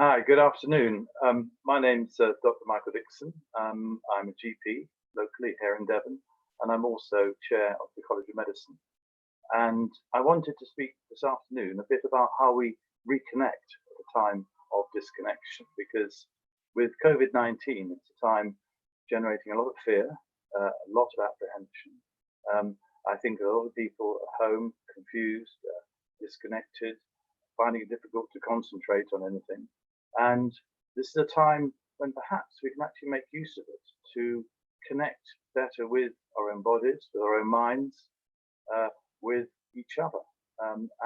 Hi, good afternoon. My name's Dr. Michael Dixon. I'm a GP locally here in Devon, and I'm also Chair of the College of Medicine. And I wanted to speak this afternoon a bit about how we reconnect at a time of disconnection, because with COVID-19, it's a time generating a lot of fear, a lot of apprehension. I think a lot of people at home, confused, disconnected, finding it difficult to concentrate on anything. And this is a time when perhaps we can actually make use of it to connect better with our own bodies, with our own minds, with each other.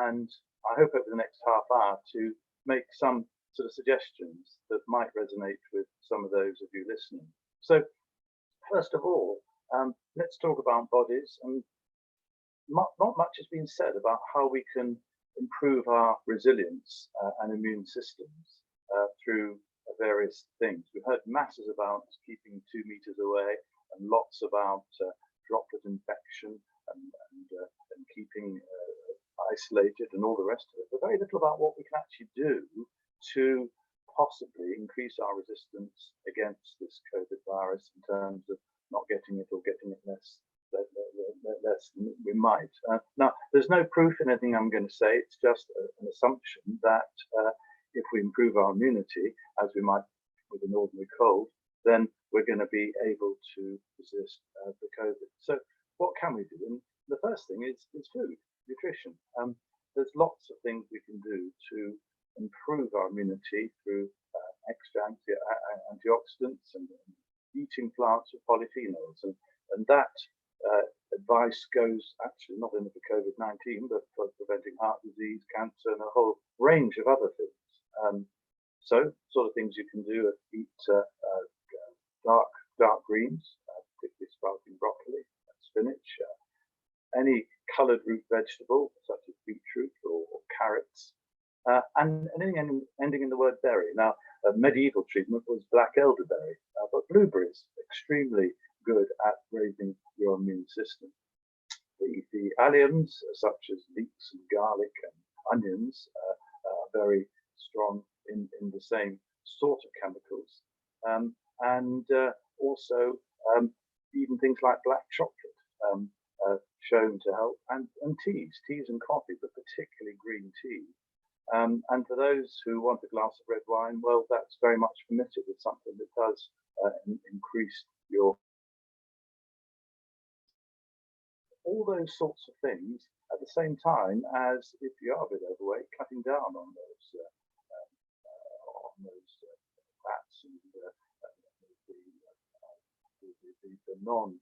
And I hope over the next half hour to make some sort of suggestions that might resonate with some of those of you listening. So first of all, let's talk about bodies. And not much has been said about how we can improve our resilience and immune systems through various things. We've heard masses about keeping 2 meters away, and lots about droplet infection and keeping isolated and all the rest of it, but very little about what we can actually do to possibly increase our resistance against this COVID virus in terms of not getting it or getting it less than we might. Now, there's no proof in anything I'm going to say. It's just an assumption that if we improve our immunity, as we might with an ordinary cold, then we're going to be able to resist the COVID. So what can we do? And the first thing is food, nutrition. There's lots of things we can do to improve our immunity through extra antioxidants and eating plants with polyphenols. And that advice goes actually not only for COVID-19, but for preventing heart disease, cancer, and a whole range of other things. So sort of things you can do are eat dark greens, particularly sprouting broccoli, spinach, any coloured root vegetable such as beetroot or carrots, and anything ending in the word berry. Now, medieval treatment was black elderberry, but blueberries extremely good at raising your immune system. The alliums, such as leeks and garlic and onions, are very strong in the same sort of chemicals, and also even things like black chocolate shown to help, and teas and coffee, but particularly green tea. And for those who want a glass of red wine, well, that's very much permitted. It's something that does increase your all those sorts of things at the same time as, if you are a bit overweight, cutting down on those fats and the non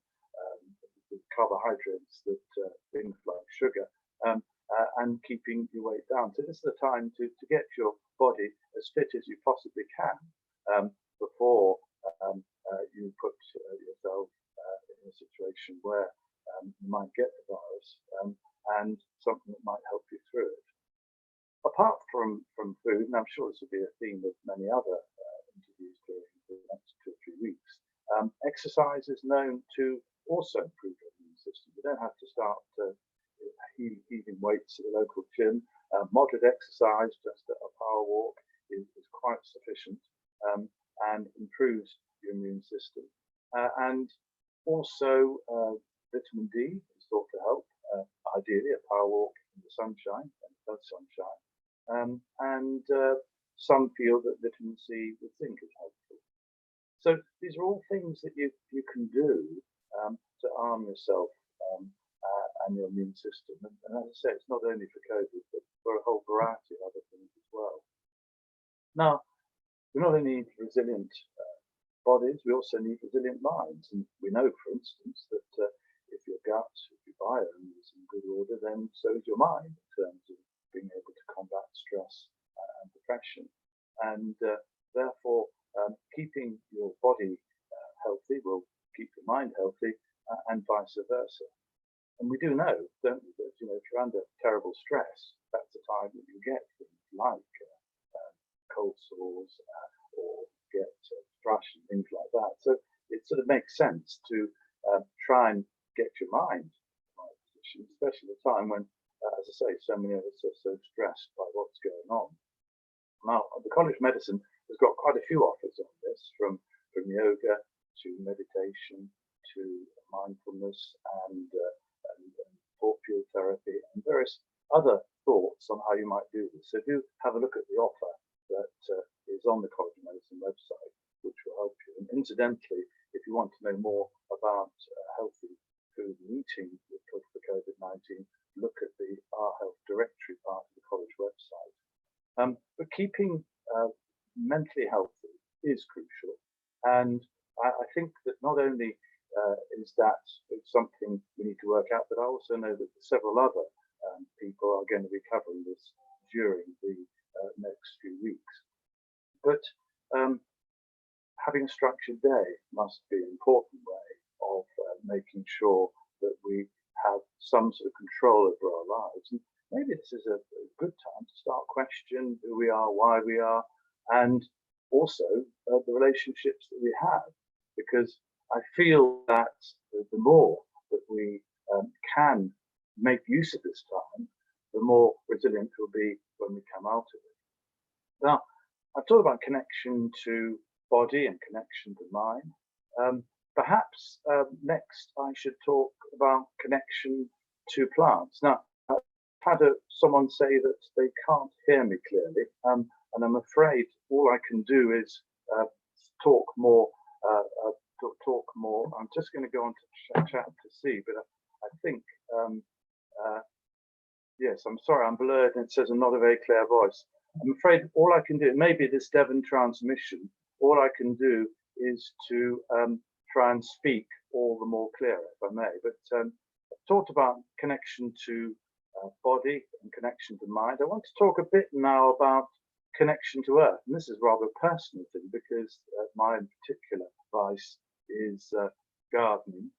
carbohydrates that things like sugar, and keeping your weight down. So this is the time to get your body as fit as you possibly can before you put yourself in a situation where you might get the virus, and something that might help you through it. Apart from food, and I'm sure this will be a theme of many other interviews during the next 2 or 3 weeks, exercise is known to also improve your immune system. You don't have to start heaving weights at the local gym. Moderate exercise, just a power walk, is quite sufficient, and improves your immune system. And also vitamin D is thought to help, ideally a power walk in the sunshine, and it does sunshine. And some feel that vitamin C with zinc is helpful. So these are all things that you can do to arm yourself and your immune system. And as I say, it's not only for COVID, but for a whole variety of other things as well. Now, we not only need resilient bodies, we also need resilient minds. And we know, for instance, that if your gut, if your biome is in good order, then so is your mind in terms of being able to combat stress and depression. And therefore, keeping your body healthy will keep your mind healthy, and vice versa. And we do know, don't we, that if you're under terrible stress, that's the time that you get things like cold sores or get thrush and things like that. So it sort of makes sense to try and get your mind in the right position, especially at a time when, as I say, so many of us are so stressed by what's going on. Now, the College of Medicine has got quite a few offers on this, from yoga to meditation to mindfulness and thought field therapy and various other thoughts on how you might do this. So do have a look at the offer that is on the College of Medicine website, which will help you. And incidentally, if you want to know more about healthy food and eating for COVID-19, look at the Our Health Directory part of the college website. But keeping mentally healthy is crucial. And I think that not only is that something we need to work out, but I also know that several other people are going to be covering this during the next few weeks. But having a structured day must be an important way of making sure that we have some sort of control over our lives. And maybe this is a good time to start questioning who we are, why we are, and also the relationships that we have. Because I feel that the more that we can make use of this time, the more resilient we'll be when we come out of it. Now, I've talked about connection to body and connection to mind. Perhaps next I should talk about connection to plants. Now, I've had someone say that they can't hear me clearly, and I'm afraid all I can do is talk more. I'm just going to go on to chat to see, but I think, yes, I'm sorry, I'm blurred and it says I'm not a very clear voice. I'm afraid all I can do, maybe this Devon transmission, all I can do is to try and speak all the more clearer, if I may. But I've talked about connection to body and connection to mind. I want to talk a bit now about connection to earth. And this is rather a personal thing, because my particular vice is gardening.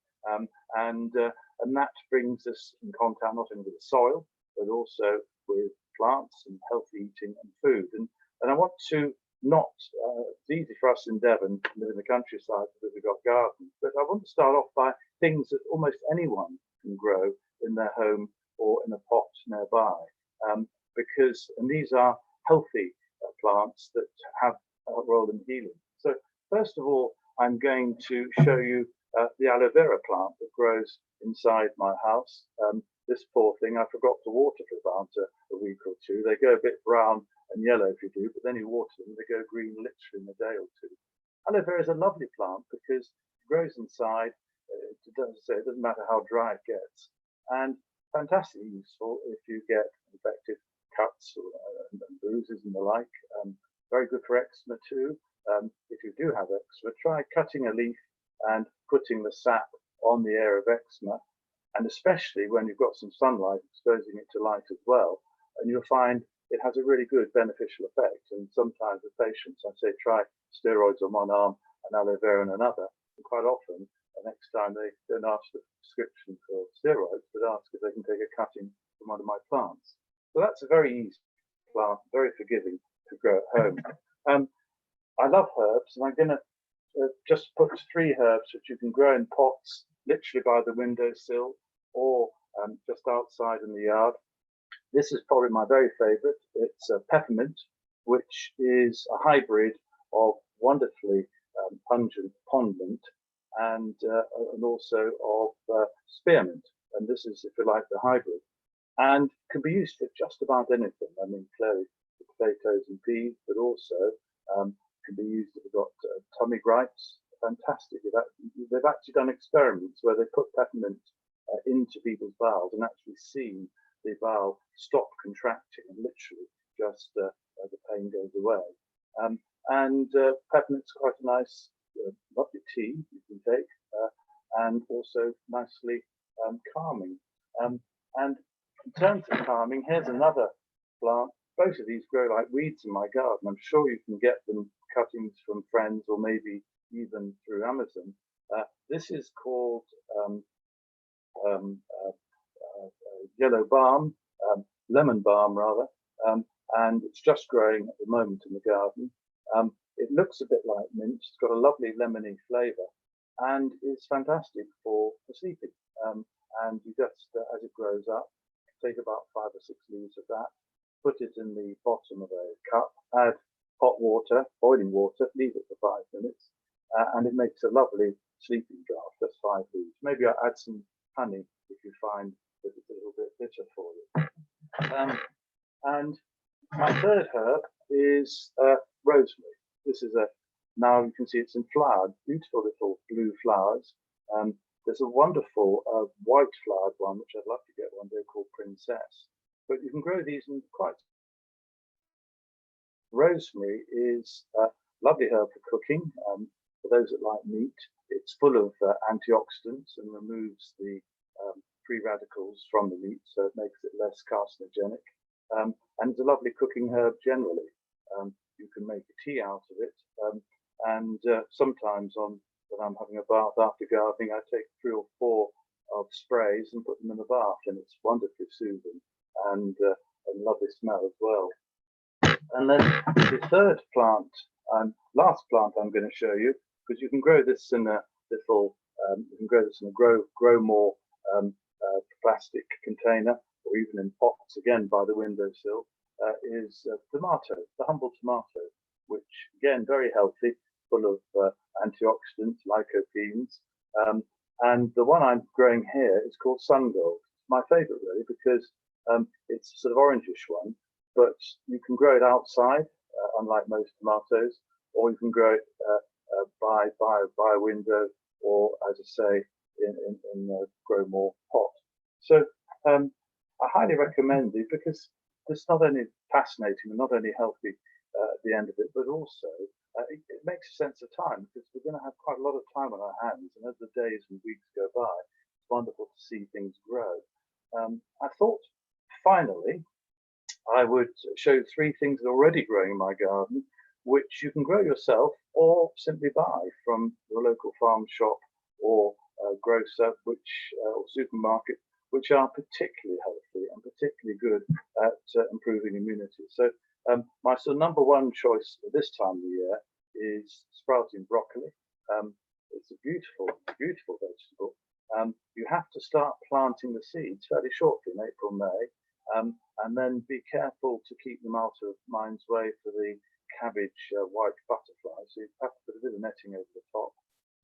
And that brings us in contact not only with the soil, but also with plants and healthy eating and food. And I want to not, it's easy for us in Devon to live in the countryside because we've got gardens, but I want to start off by things that almost anyone can grow in their home or in a pot nearby. And these are healthy plants that have a role in healing. So first of all, I'm going to show you the aloe vera plant that grows inside my house. This poor thing, I forgot to water for about a week or two. They go a bit brown and yellow if you do, but then you water them, they go green literally in a day or two. Aloe vera is a lovely plant because it grows inside. It doesn't matter how dry it gets, and fantastically useful if you get infected cuts and bruises and the like. Very good for eczema too. If you do have eczema, try cutting a leaf and putting the sap on the area of eczema, and especially when you've got some sunlight, exposing it to light as well, and you'll find it has a really good beneficial effect. And sometimes with patients, I say try steroids on one arm and aloe vera on another. And quite often, the next time they don't ask for a prescription for steroids, but ask if they can take a cutting from one of my plants. So that's a very easy plant, very forgiving to grow at home. I love herbs, and I'm going to just put 3 herbs which you can grow in pots, literally by the windowsill or just outside in the yard. This is probably my very favorite. It's peppermint, which is a hybrid of wonderfully pungent pond mint and also of spearmint. And this is, if you like, the hybrid. And can be used for just about anything. I mean, clearly for potatoes and peas, but also can be used if you've got tummy gripes. Fantastic. They've actually done experiments where they put peppermint into people's bowels and actually seen the bowel stop contracting and literally just the pain goes away. Peppermint's quite a nice, lovely tea you can take, and also nicely calming. And in terms of calming, here's another plant. Both of these grow like weeds in my garden. I'm sure you can get them cuttings from friends or maybe even through Amazon. This is called yellow balm, lemon balm rather, and it's just growing at the moment in the garden. It looks a bit like mint. It's got a lovely lemony flavour and is fantastic for sleeping. And you just, as it grows up, take about 5 or 6 leaves of that put it in the bottom of a cup, add hot water, boiling water, leave it for 5 minutes, and it makes a lovely sleeping draught, just 5 leaves. Maybe I'll add some honey if you find that it's a little bit bitter for you. And my third herb is rosemary. This is now you can see it's in flower, beautiful little blue flowers. There's a wonderful white flowered one, which I'd love to get one day, called Princess. But you can grow these in quite. Rosemary is a lovely herb for cooking. For those that like meat, it's full of antioxidants and removes the free radicals from the meat, so it makes it less carcinogenic. And it's a lovely cooking herb generally. You can make a tea out of it. And sometimes when I'm having a bath after gardening, I take 3 or 4 of sprays and put them in the bath, and it's wonderfully soothing and lovely smell as well. And then the third plant, last plant I'm going to show you, because you can grow this in a little, you can grow this in a grow more plastic container, or even in pots, again by the windowsill, is tomato, the humble tomato, which again very healthy, full of antioxidants, lycopenes. And the one I'm growing here is called Sun Gold. It's my favourite really, because it's a sort of orangish one, but you can grow it outside, unlike most tomatoes, or you can grow it by a window, or as I say, in a grow more pot. So I highly recommend it, because it's not only fascinating and not only healthy at the end of it, but also it makes a sense of time, because we're going to have quite a lot of time on our hands, and as the days and weeks go by, it's wonderful to see things grow. I thought finally I would show you 3 things that are already growing in my garden, which you can grow yourself or simply buy from your local farm shop or grocer, or supermarket, which are particularly healthy and particularly good at improving immunity. So my sort of #1 choice for this time of the year is sprouting broccoli. It's a beautiful, beautiful vegetable. You have to start planting the seeds fairly shortly in April, May, and then be careful to keep them out of mind's way for the cabbage white butterfly. So you have to put a bit of netting over the top,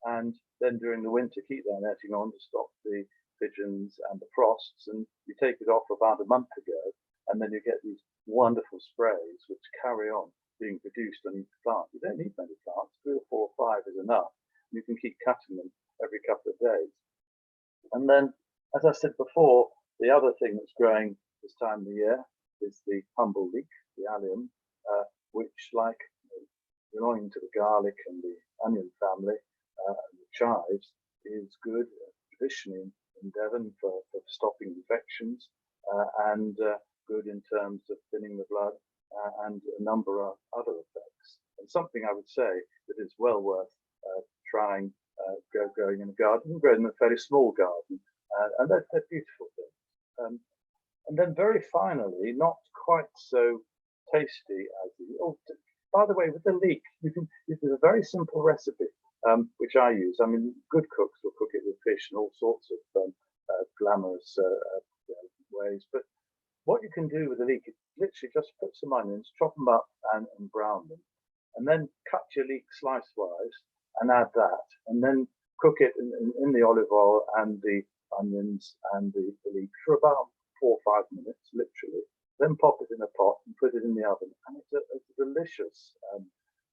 and then during the winter keep that netting on to stop the pigeons and the frosts, and you take it off about a month ago, and then you get these wonderful sprays which carry on being produced on each plant. You don't need many plants, 3 or 4 or 5 is enough. You can keep cutting them every couple of days. And then, as I said before, the other thing that's growing this time of the year is the humble leek, the allium, which, like belonging to the garlic and the onion family, and the chives, is good traditionally in Devon for stopping infections, and good in terms of thinning the blood, and a number of other effects. And something I would say that is well worth trying growing in a garden. You can grow in a fairly small garden, and they're beautiful things. And then very finally, not quite so tasty as the, oh, by the way, with the leek, you can use a very simple recipe, which I use. I mean, good cooks will cook it with fish and all sorts of glamorous ways, but what you can do with the leek is literally just put some onions, chop them up and brown them, and then cut your leek slice-wise and add that, and then cook it in the olive oil and the onions and the leek for about 4 or 5 minutes, literally. Then pop it in a pot and put it in the oven, and it's a delicious,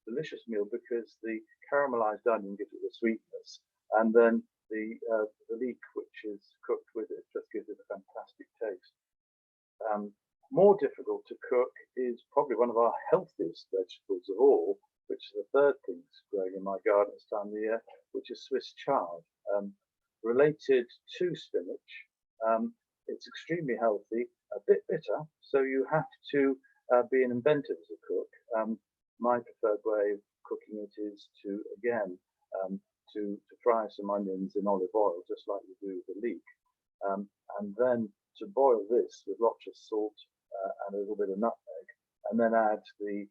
delicious meal, because the caramelized onion gives it the sweetness, and then the leek, which is cooked with it, just gives it a fantastic taste. More difficult to cook is probably one of our healthiest vegetables of all, which is the third thing that's growing in my garden this time of the year, which is Swiss chard. Related to spinach, it's extremely healthy, a bit bitter, so you have to be an inventive as a cook. My preferred way of cooking it is to, again, to fry some onions in olive oil, just like you do with the leek, and then to boil this with lots of salt and a little bit of nutmeg, and then add the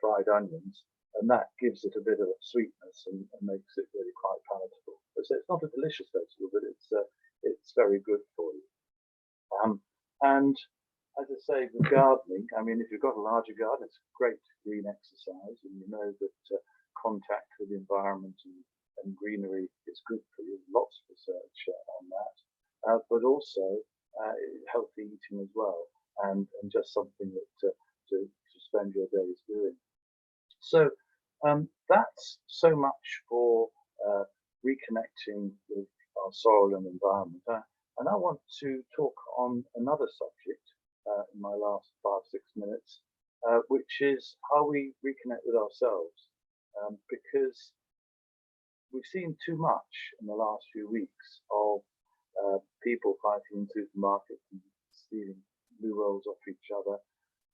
fried onions, and that gives it a bit of a sweetness and makes it really quite palatable. So it's not a delicious vegetable, but it's very good for you. And as say with gardening, I mean, if you've got a larger garden, it's great green exercise, and you know that contact with the environment and greenery is good for you. Lots of research on that, but also healthy eating as well, and just something that to spend your days doing. So that's so much for reconnecting with our soil and environment. And I want to talk on another subject in my last 5-6 minutes, which is how we reconnect with ourselves, because we've seen too much in the last few weeks of people fighting in supermarkets and stealing blue rolls off each other,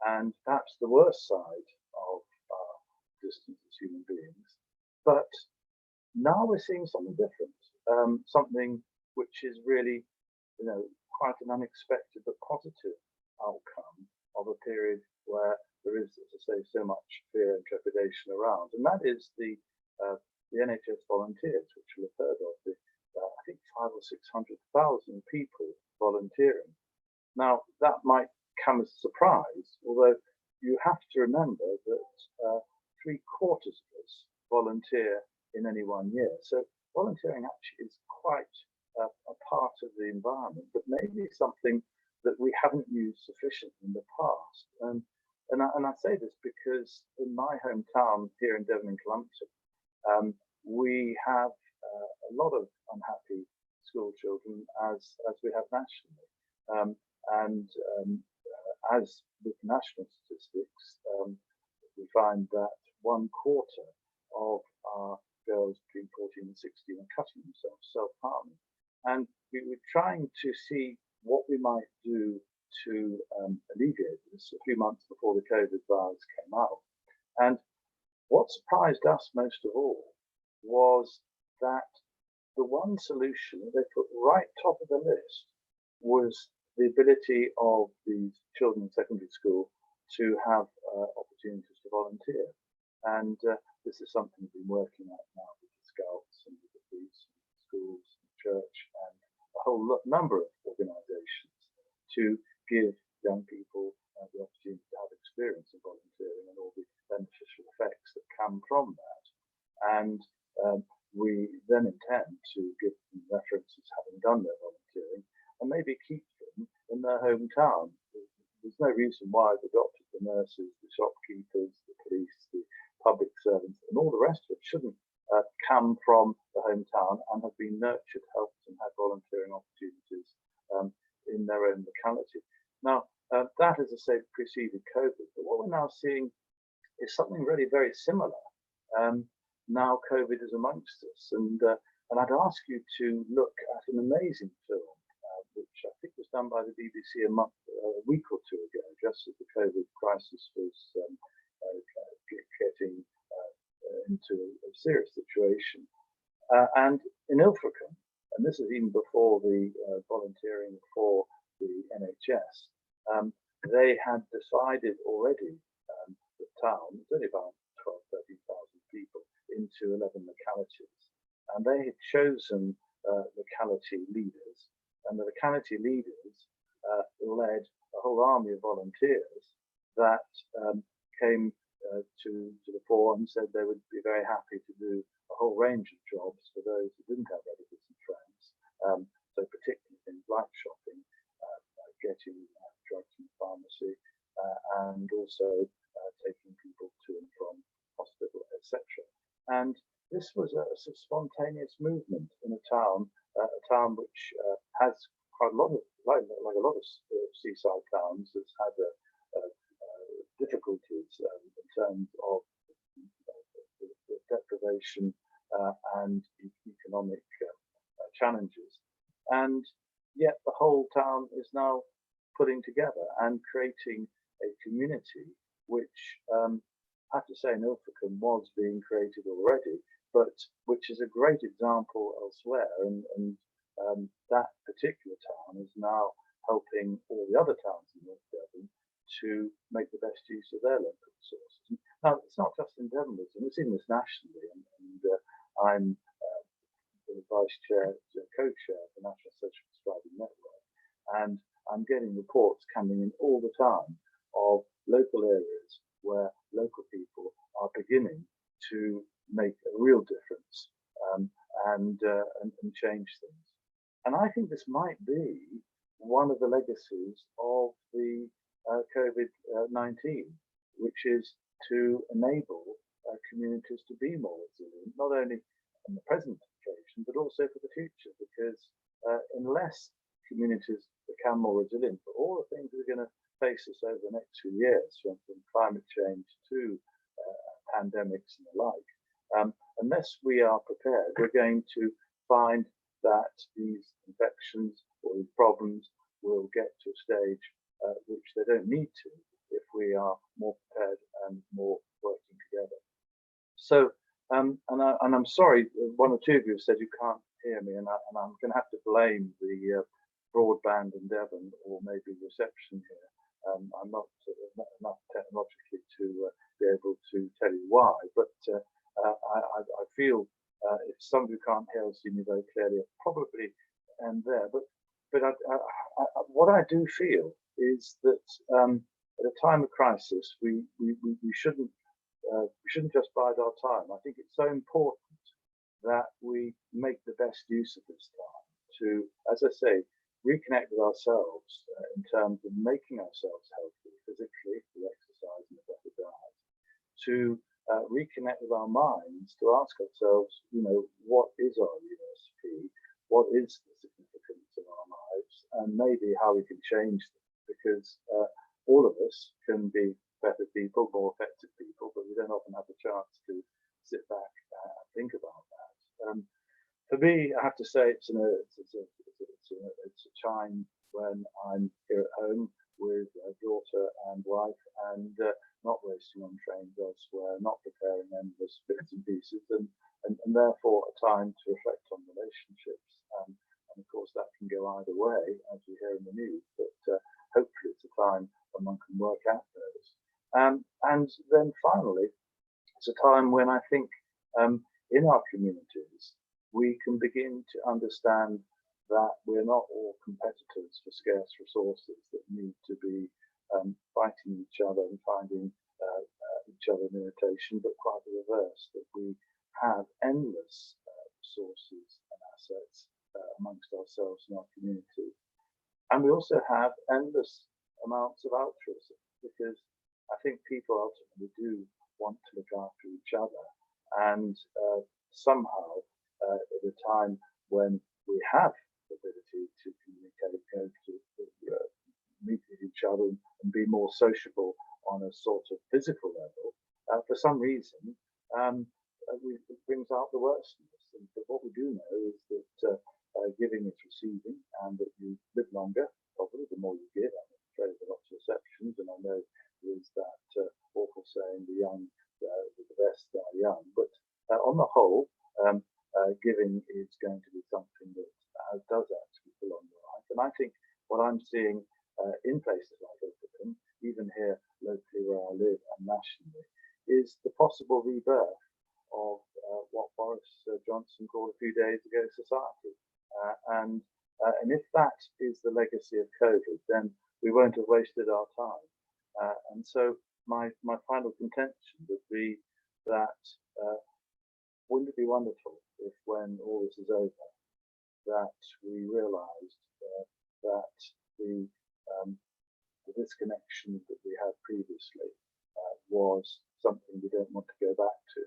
and perhaps the worst side of our existence as human beings. But now we're seeing something different, something which is really, quite an unexpected but positive outcome of a period where there is, as I say, so much fear and trepidation around, and that is the NHS volunteers, which you'll have heard of. I think 500,000 or 600,000 people volunteering. Now that might come as a surprise, although you have to remember that 3/4 of us volunteer in any one year. So volunteering actually is quite a part of the environment, but maybe something that we haven't used sufficiently in the past. And I say this because in my hometown here in Devon and Clumpton, we have a lot of unhappy school children, as we have nationally. As with national statistics, we find that 1/4 of our girls between 14 and 16 are cutting themselves, self-harming. And we're trying to see what we might do to alleviate this a few months before the COVID virus came out. And what surprised us most of all was that the one solution they put right top of the list was the ability of these children in secondary school to have opportunities to volunteer. And this is something we've been working at now with the Scouts and with the police, and schools, and church, and a whole number of organisations to give young people the opportunity to have experience in volunteering and all the beneficial effects that come from that. And we then intend to give them references having done their volunteering and maybe keep them in their hometown. There's no reason why the doctors, the nurses, the shopkeepers, the police, the public servants, and all the rest of it shouldn't come from the hometown and have been nurtured, helped, and had volunteering opportunities in their own locality. Now, that, as I say, preceded COVID, but what we're now seeing is something really very similar. Now COVID is amongst us, and I'd ask you to look at an amazing film, which I think was done by the BBC a week or two ago, just as the COVID crisis was getting into a serious situation. And in Ilfracombe, and this is even before the volunteering for the NHS, they had decided already, the town, it's only about 12,000-13,000 people, into 11 localities. And they had chosen locality leaders, and the locality leaders led a whole army of volunteers that came to the fore and said they would be very happy to do a whole range of jobs for those who didn't have relatives and friends. So particularly things like shopping, getting drugs from the pharmacy, and also taking people to and from hospital, etc. And this was a sort of spontaneous movement in a town which has quite a lot of, like a lot of seaside towns, has had difficulties in terms of deprivation and economic challenges. And yet the whole town is now putting together and creating a community which, I have to say, in Ilfracombe was being created already, but which is a great example elsewhere. And that particular town is now helping all the other towns in North Devon to make the best use of their local resources. Now, it's not just in Devon, we're seeing this nationally, and I'm the vice chair, co-chair of the National Social Prescribing Network, and I'm getting reports coming in all the time of local areas where local people are beginning to make a real difference and change things. And I think this might be one of the legacies of the COVID-19, which is to enable communities to be more resilient, not only in the present occasion, but also for the future, because unless communities become more resilient for all the things that are going to face us over the next few years, from climate change to pandemics and the like, unless we are prepared, we're going to find that these infections or these problems will get to a stage which they don't need to if we are more prepared and more working together. So, and I'm sorry, one or two of you have said you can't hear me, and I'm going to have to blame the broadband in Devon, or maybe reception here. I'm not enough technologically to be able to tell you why, but I feel if some of you can't hear or see me very clearly, I probably am there. But what I do feel is that at a time of crisis, we shouldn't just bide our time. I think it's so important that we make the best use of this time to, as I say, reconnect with ourselves in terms of making ourselves healthy physically through exercise and a better diet, to reconnect with our minds, to ask ourselves, what is our USP, what is the significance of our lives, and maybe how we can change them, because all of us can be better people, more effective people, but we don't often have the chance to sit back and think about that. For me, I have to say it's a time when I'm here at home with a daughter and wife, and not racing on trains elsewhere, not preparing endless bits and pieces, and therefore a time to reflect on relationships. And of course that can go either way, as we hear in the news, but hopefully it's a time when one can work out those. And then finally, it's a time when I think in our communities we can begin to understand that we're not all competitors for scarce resources that need to be fighting each other and finding each other in irritation, but quite the reverse, that we have endless resources and assets amongst ourselves and our community. And we also have endless amounts of altruism, because I think people ultimately do want to look after each other, and somehow at a time when we have the ability to communicate, go to meet with each other and be more sociable on a sort of physical level, for some reason it brings out the worst in us. But what we do know is that giving is receiving, and that you live longer, probably the more you give. I'm afraid there are lots of exceptions, and I know there's that awful saying, the young, the best are young. But on the whole, giving is going to be something that does actually prolong your life. And I think what I'm seeing in places like Oakland, even here locally where I live and nationally, is the possible rebirth of what Boris Johnson called a few days ago society. And if that is the legacy of COVID, then we won't have wasted our time. And so my final contention would be that wouldn't it be wonderful if, when all this is over, that we realised that the disconnection that we had previously was something we don't want to go back to,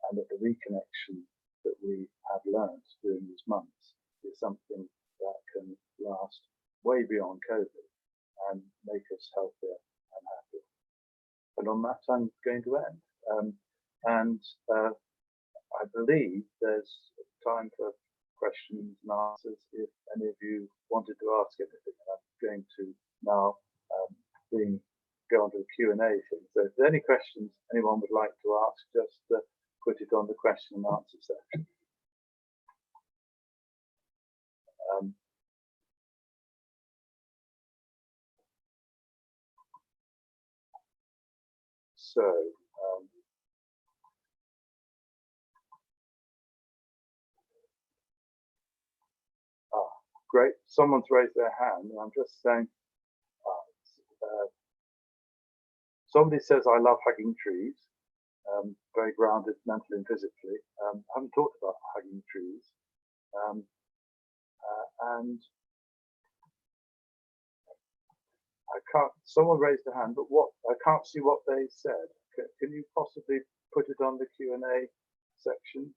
and that the reconnection that we have learned during these months is something that can last way beyond COVID and make us healthier and happier. And on that, I'm going to end. I believe there's time for questions and answers if any of you wanted to ask anything. And I'm going to now go on to the Q&A thing. So if there's any questions anyone would like to ask, just put it on the question and answer section. Great, someone's raised their hand, and I'm just saying Somebody says, I love hugging trees. Very grounded mentally and physically. I haven't talked about hugging trees. And I can't, someone raised a hand, but I can't see what they said. Can you possibly put it on the Q&A section?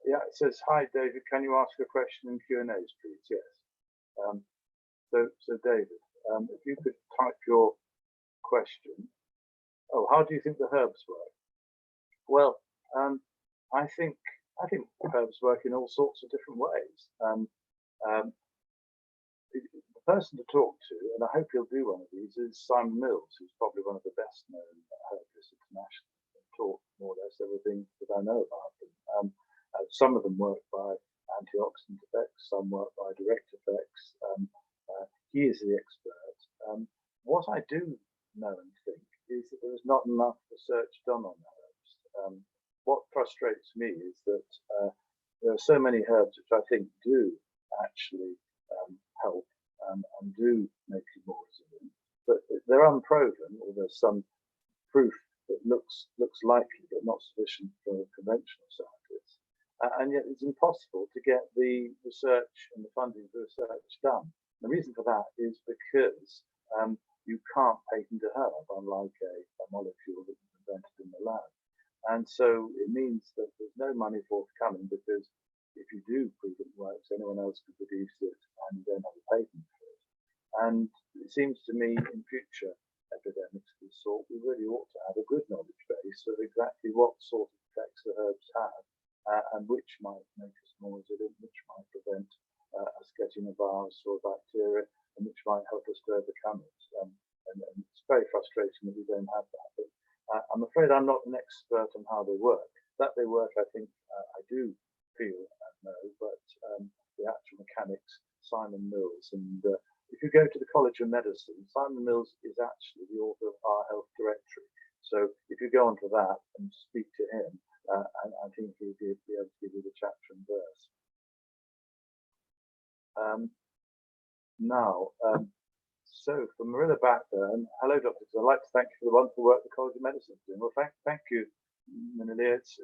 Yeah, it says, hi, David, can you ask a question in Q&As, please? Yes. So David, if you could type your question. Oh, how do you think the herbs work? Well, I think herbs work in all sorts of different ways. The person to talk to, and I hope he'll do one of these, is Simon Mills, who's probably one of the best known herbalists internationally. Taught more or less everything that I know about them. Some of them work by antioxidant effects, some work by direct effects. He is the expert. What I do know and think is that there is not enough research done on herbs. What frustrates me is that there are so many herbs which I think do actually help and do make you more resilient, but they're unproven, or there's some proof that looks likely but not sufficient for conventional scientists. And yet it's impossible to get the research and the funding for research done. The reason for that is because you can't patent a herb, unlike a molecule that was invented in the lab. And so it means that there's no money forthcoming, because if you do prove it works, anyone else can produce it and you don't have a patent for it. And it seems to me in future epidemics of this sort, we really ought to have a good knowledge base of exactly what sort of effects the herbs have, and which might make us more resilient, which might prevent us getting a virus or a bacteria, and which might help us to overcome it. And it's very frustrating that we don't have that. But I'm afraid I'm not an expert on how they work. That they work, I think I do feel and know, but the actual mechanics, Simon Mills. And if you go to the College of Medicine, Simon Mills is actually the author of Our Health Directory. So if you go onto that and speak to him, I think he'll be able to give you the chapter and verse. So from Marilla Blackburn, hello doctors, I'd like to thank you for the wonderful work the College of Medicine is doing. Well, thank you, Marilla. It's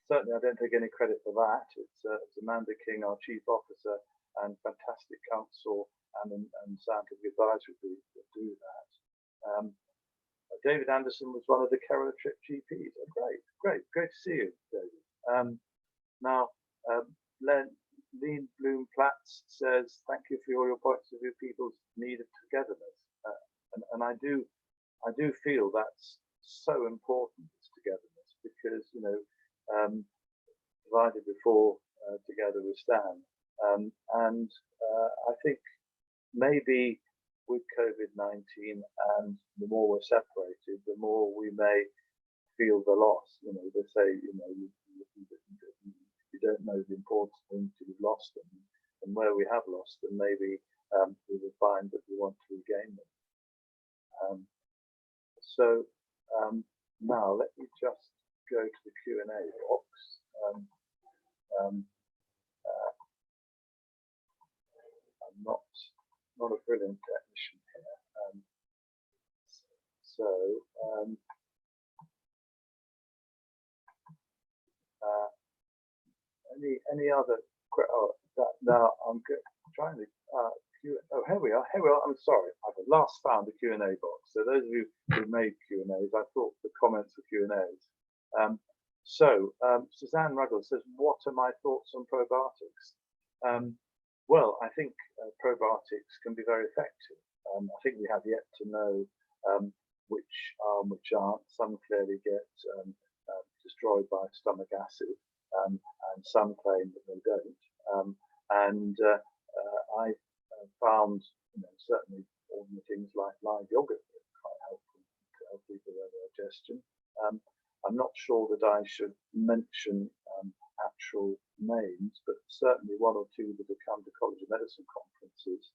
certainly, I don't take any credit for that. It's Amanda King, our Chief Officer, and fantastic counsel and scientific advisory group that do that. David Anderson was one of the Kerala Trip GPs. Oh, great to see you, David. Lean Bloom Platts says, thank you for all your points of view, people's need of togetherness. And I do feel that's so important, this togetherness, because, you know, divided before, together we stand. I think maybe with COVID-19 and the more we're separated, the more we may feel the loss. You know, they say, you know, you don't know the important things you've lost them, and where we have lost them, maybe we will find that we want to regain them. Now let me just go to the Q&A box. I'm not a brilliant technician here. Any other? Now I'm trying to. Here we are. I'm sorry. I've last found the Q&A box. So those of you who made Q&As, I thought the comments were Q&As. Suzanne Ruggles says, "What are my thoughts on probiotics?" Well, I think probiotics can be very effective. I think we have yet to know which are and which aren't. Some clearly get destroyed by stomach acid, and some claim that they don't. I found, you know, certainly ordinary things like live yogurt are quite helpful to help people with their digestion. I'm not sure that I should mention actual names, but certainly one or two that have come to College of Medicine conferences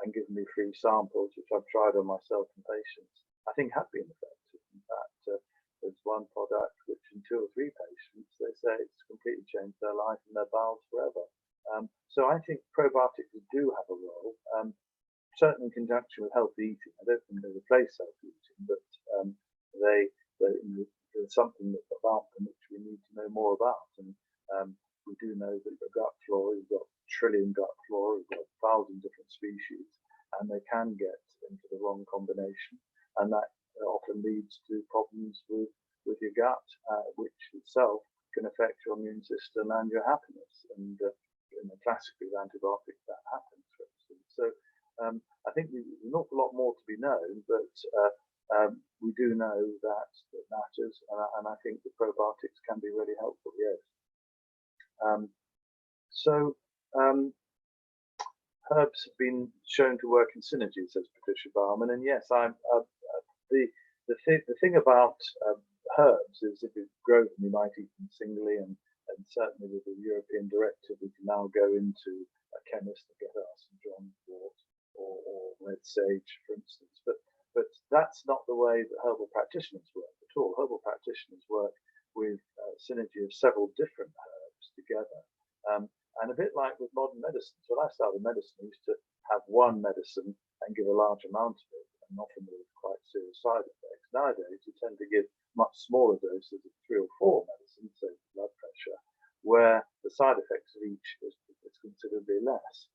and given me free samples, which I've tried on myself and patients, I think have been effective. In fact, there's one product which in 2 or 3 patients, they say it's completely changed their life and their bowels forever. So I think probiotics do have a role. certainly in conjunction with healthy eating. I don't think they replace healthy eating, but there's something about them which we need to know more about. And we do know that the gut flora, we've got a trillion gut flora, we've got 1,000 different species, and they can get into the wrong combination, and that often leads to problems with your gut, which itself can affect your immune system and your happiness. And classically with antibiotics that happens, for instance. So I think there's an awful lot more to be known, but we do know that it matters, and I think the probiotics can be really helpful, yes. Herbs have been shown to work in synergy, says Patricia Barman, and yes, the thing about herbs is if you grow them, you might eat them singly, and certainly with the European directive, we can now go into a chemist and get us some John wort or red sage, for instance. But that's not the way that herbal practitioners work at all. Herbal practitioners work with synergy of several different herbs together. And a bit like with modern medicines, when I started medicine, I used to have one medicine and give a large amount of it, and often with quite serious side effects. Nowadays, you tend to give much smaller doses of 3 or 4 medicines, so blood pressure, where the side effects of each is considerably less.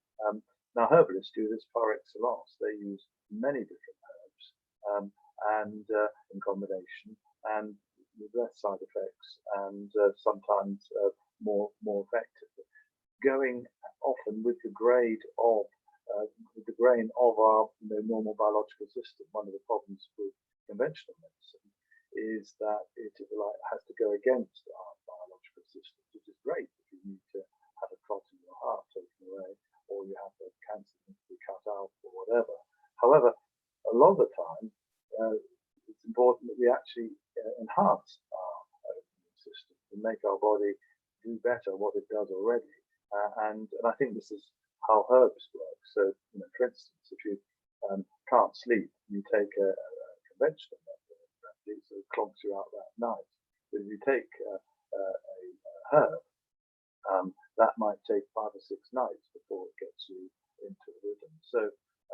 Now, herbalists do this par excellence. They use many different herbs and in combination, and with less side effects, and sometimes more effectively. Going often with the grain of our normal biological system. One of the problems with conventional medicine is that it has to go against our biological system, which is great if you need to have a clot in your heart taken away, or you have a cancer that needs to be cut out, or whatever. However, a lot of the time, it's important that we actually enhance our immune system and make our body do better what it does already. And I think this is how herbs work. So, for instance, if you can't sleep, you take a conventional remedy, so it clogs you out that night. But if you take a herb, that might take 5 or 6 nights before it gets you into a rhythm. So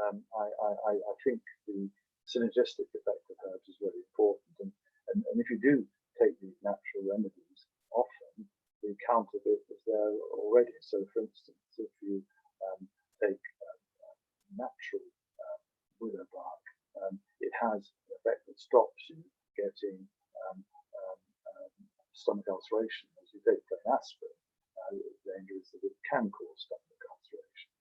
I think the synergistic effect of herbs is really important. And if you do take these natural remedies, often the counter bit is there already. So, for instance, if you take natural willow bark, it has an effect that stops you getting stomach ulceration. As you take plain aspirin, the danger is that it can cause stomach ulceration.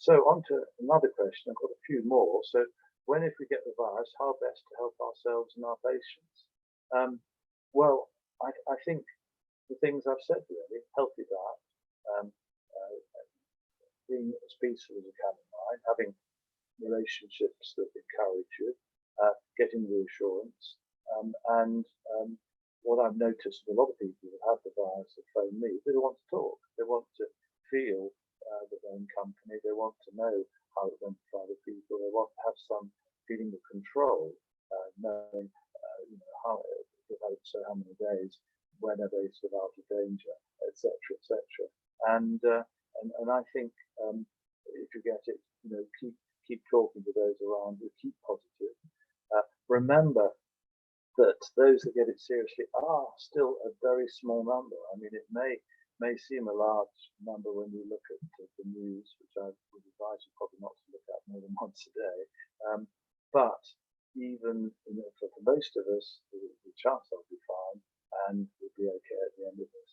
So on to another question. I've got a few more. So if we get the virus, how best to help ourselves and our patients? Well, I think the things I've said really: healthy diet, being as peaceful as you can in mind, having relationships that encourage you, getting reassurance, and what I've noticed with a lot of people who have the virus that phone me, they want to talk. They want to feel that they're in company. They want to know how it went for other people. They want to have some feeling of control, knowing how they've had it so how many days, when are they sort of out of danger, etc., etc. And I think if you get it, keep talking to those around you, keep positive. Remember that those that get it seriously are still a very small number. I mean, it may seem a large number when you look at the news, which I would advise you probably not to look at more than once a day. But even for most of us, the chance I'll be fine and we'll be okay at the end of this.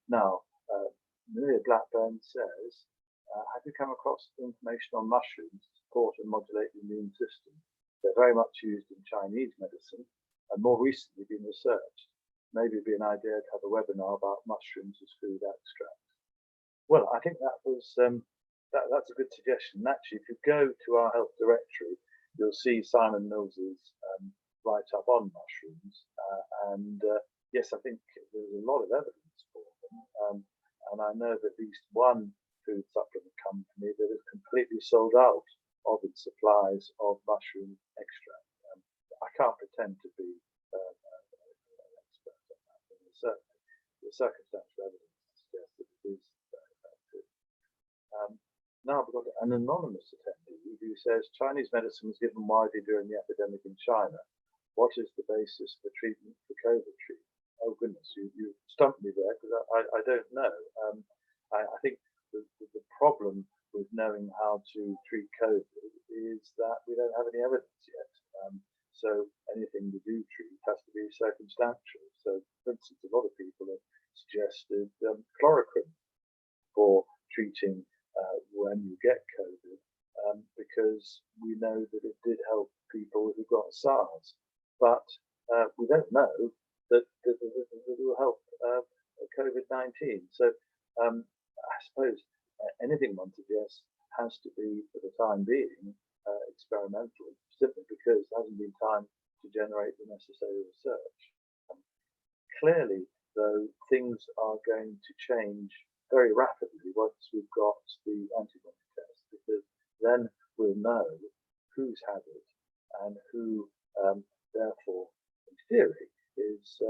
Now, Maria Blackburn says, have you come across information on mushrooms to support and modulate the immune system? They're very much used in Chinese medicine and more recently been researched. Maybe it'd be an idea to have a webinar about mushrooms as food extracts. Well, I think that was that's a good suggestion. Actually, if you go to our health directory, you'll see Simon Mills's write-up on mushrooms. Yes, I think there's a lot of evidence for them. And I know that at least one food supplement company that has completely sold out of its supplies of mushroom extract. I can't pretend to be an expert on that, but certainly the circumstantial evidence suggests that it is very effective. Now we've got an anonymous attendee who says Chinese medicine was given widely during the epidemic in China. What is the basis for treatment for COVID treatment? Oh goodness, you stumped me there because I don't know. I think the problem with knowing how to treat COVID is that we don't have any evidence yet. So anything we do treat has to be circumstantial. So, for instance, a lot of people have suggested chloroquine for treating when you get COVID, because we know that it did help people who got SARS, but we don't know that it will help COVID-19. So I suppose anything one suggests has to be, for the time being, experimental, simply because there hasn't been time to generate the necessary research. Clearly, though, things are going to change very rapidly once we've got the antibody test, because then we'll know who's had it and who, therefore, in theory, is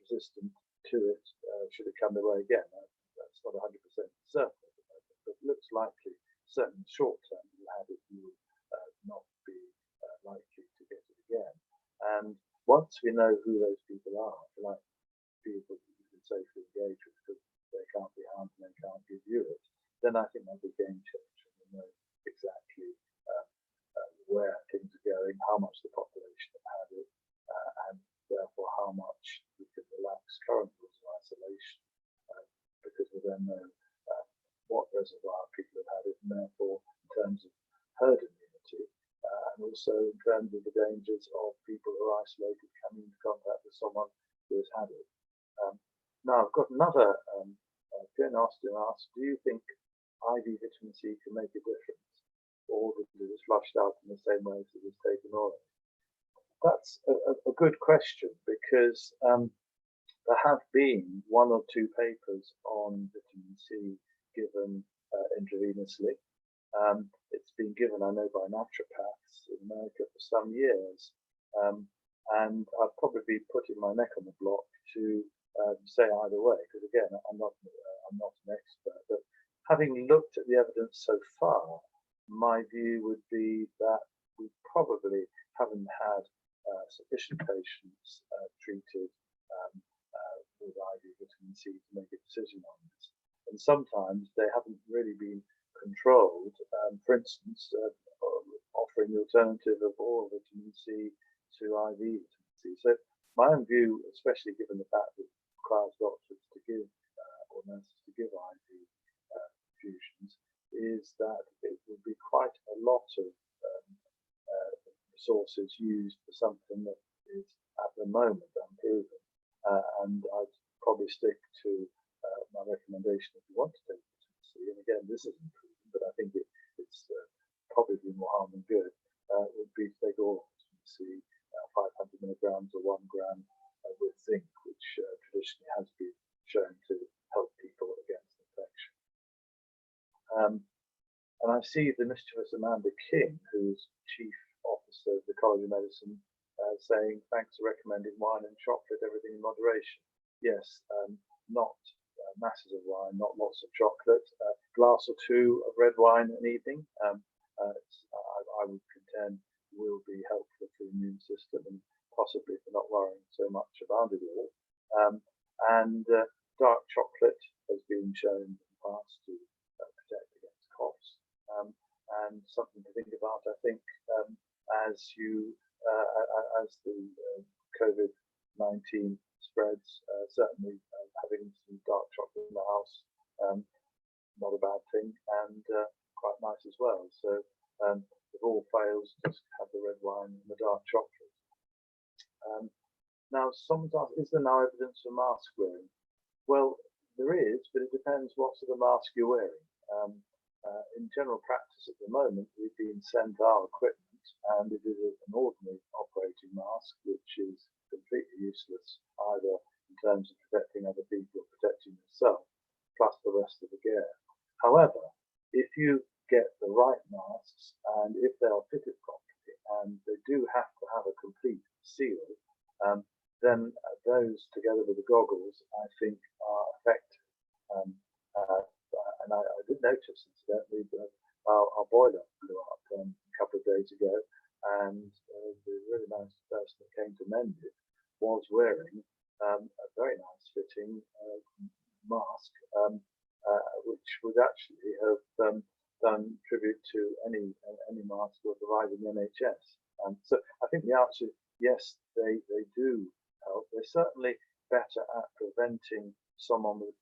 resistant to it should it come their way again. That's not 100% certain at the moment, but it looks likely, certainly short term, you have it, you will not be likely to get it again. And once we know who those people are, like people that you can safely engage with because they can't be harmed and they can't give you it, then I think that'll be a game changer. We know exactly where things are going, how much the population have had it, and therefore how much we can relax current rules of isolation, because we then know what reservoir people have had it, and therefore in terms of herd immunity, and also in terms of the dangers of people who are isolated coming into contact with someone who has had it. Now I've got another Jane Austin asks, do you think IV vitamin C can make a difference, or is it flushed out in the same way as it is taken orally? That's a good question, because there have been one or two papers on vitamin C given intravenously. It's been given, I know, by naturopaths in America for some years, and I'd probably be putting my neck on the block to say either way, because again, I'm not an expert, but having looked at the evidence so far, my view would be that we probably haven't had sufficient patients treated with IV vitamin C to make a decision on this. And sometimes they haven't really been controlled. For instance, offering the alternative of oral vitamin C to IV vitamin C. So my own view, especially given the fact that it requires doctors to give or nurses to give IV infusions, is that it would be quite a lot of resources used for something that is at the moment unproven. And I'd probably stick to my recommendation if you want to take vitamin C. And again, this isn't proven, but I think it's probably more harm than good. Would be to take oral vitamin C, 500 milligrams or 1 gram with zinc, which traditionally has been shown to help people against infection. And I see the mischievous Amanda King, who's Chief Officer of the College of Medicine, saying, thanks for recommending wine and chocolate, everything in moderation. Yes, not masses of wine, not lots of chocolate, a glass or two of red wine an evening, I would contend will be helpful for the immune system and possibly for not worrying so much about it all. And dark chocolate has been shown in the past to protect against coughs. And something to think about, I think, as the COVID-19 spreads, certainly having some dark chocolate in the house, not a bad thing, and quite nice as well. So if all fails, just have the red wine and the dark chocolate. Now, someone's asked, is there now evidence for mask wearing? Well, there is, but it depends what sort of mask you're wearing. In general practice at the moment, we've been sent our equipment, and it is an ordinary operating mask, which is completely useless either in terms of protecting other people or protecting yourself, plus the rest of the gear. However, if you get the right masks, and if they are fitted properly, and they do have to have a complete seal, then those together with the goggles, I think, are effective. And I did notice, incidentally, that our boiler blew up a couple of days ago, and the really nice person that came to mend it was wearing a very nice fitting mask, which would actually have done tribute to any mask we're providing the NHS. So I think the answer is yes, they do help. They're certainly better at preventing someone with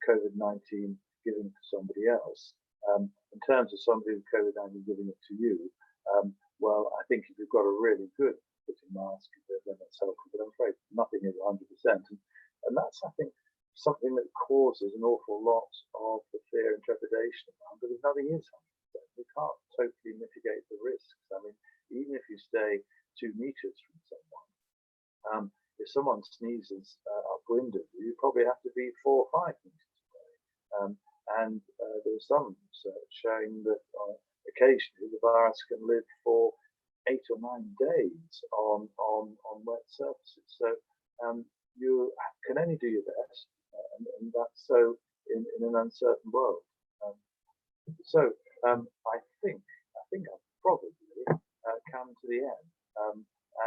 COVID-19 giving it to somebody else. In terms of somebody with COVID-19 giving it to you, well, I think if you've got a really good fitting mask, then that's helpful. But I'm afraid nothing is 100%, and that's, I think, something that causes an awful lot of the fear and trepidation around, because nothing is 100%. We can't totally mitigate the risks. I mean, even if you stay 2 meters from someone, if someone sneezes upwind of you, you probably have to be 4 or 5 meters away. And there's some research showing that occasionally the virus can live for 8 or 9 days on wet surfaces. So you can only do your best, and that's so in an uncertain world. I think I've probably come to the end.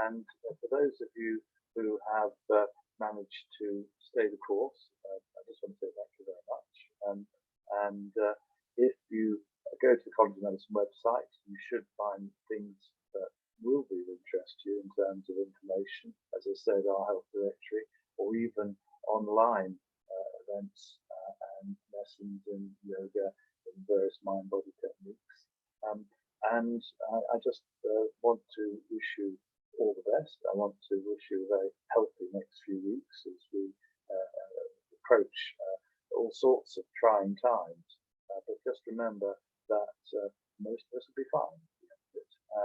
And for those of you who have managed to stay the course, I just want to say thank you very much. If you go to the College of Medicine website, you should find things that will be of interest to you in terms of information, as I said, our health directory, or even online events and lessons in yoga and various mind-body techniques. I just want to wish you all the best. I want to wish you a very healthy next few weeks as we approach all sorts of trying times. But just remember that most of us will be fine.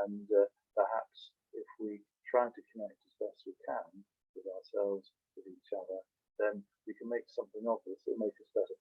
And perhaps if we try to connect as best we can with ourselves, with each other, then we can make something of this that will make us better.